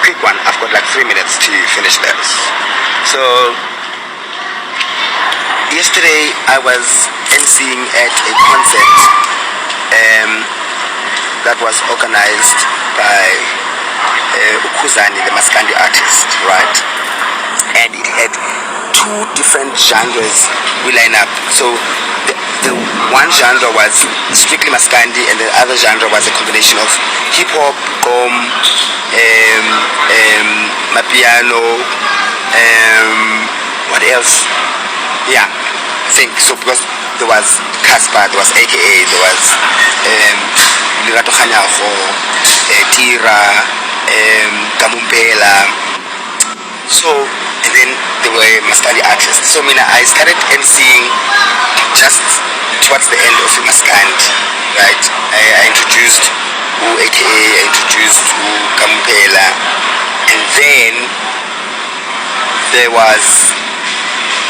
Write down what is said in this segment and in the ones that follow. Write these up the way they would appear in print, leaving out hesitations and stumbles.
quick one. I've got like 3 minutes to finish this. So yesterday I was emceeing at a concert that was organized by ukuhleleka, the Maskandi artist, right? And it had 2 different genres we line up. So the one genre was strictly Maskandi, and the other genre was a combination of hip hop, mapiano, what else? Yeah, I think so, because there was Casper, there was AKA, there was Lirato Khanyago, Tira, Kamumpela. So, and then there were Maskandi artists. So I started emceeing just towards the end of Maskandi, right? I introduced AKA, I introduced Kamumpela, and then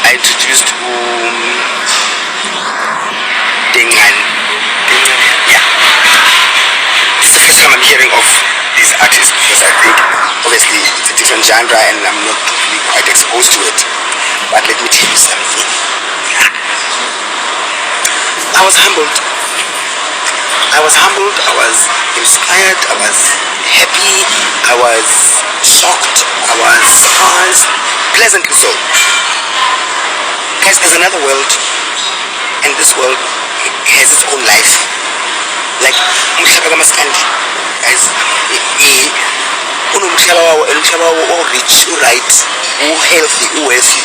I introduced Dengan. Yeah. It's the first time I'm hearing of these artists, because I think obviously it's a different genre and I'm not really quite exposed to it. But let me tell you something. I was humbled. I was inspired, I was happy, I was shocked, I was surprised, pleasantly so. Guys, there's another world, and this world has its own life. Like umhlaba kaMaskandi, guys, unomhlaba wawo, and umhlaba wawo rich, right, wealthy.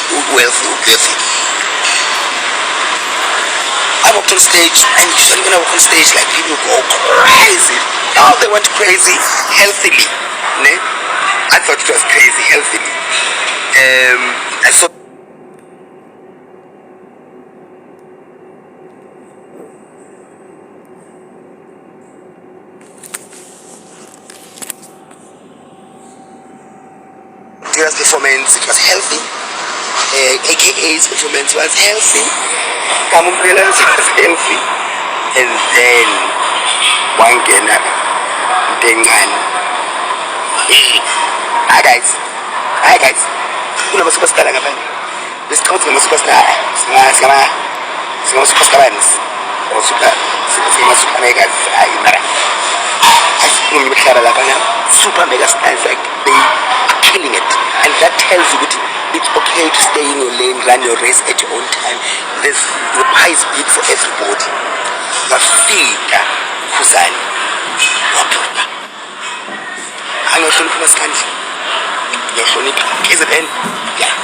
I walked on stage, and usually when I walk on stage, like, people go crazy. Oh, they went crazy healthily. Ne? I thought it was crazy healthily. I saw Tira's performance, it was healthy. AKA's performance was healthy. Kamumpela's was healthy. And then Wangena Dengan. Hi guys. Kuna superstar ngapha. This count ngama superstar. Singa superstars. Or super megas. Mara. Super mega stars, like they are killing it. And that tells you that it's okay to stay in your lane, run your race at your own time. The pie is big for everybody. Wafika Kuzani, waphupha. Angahlonipha Maskandi, uyahlonipha KZN, yeah.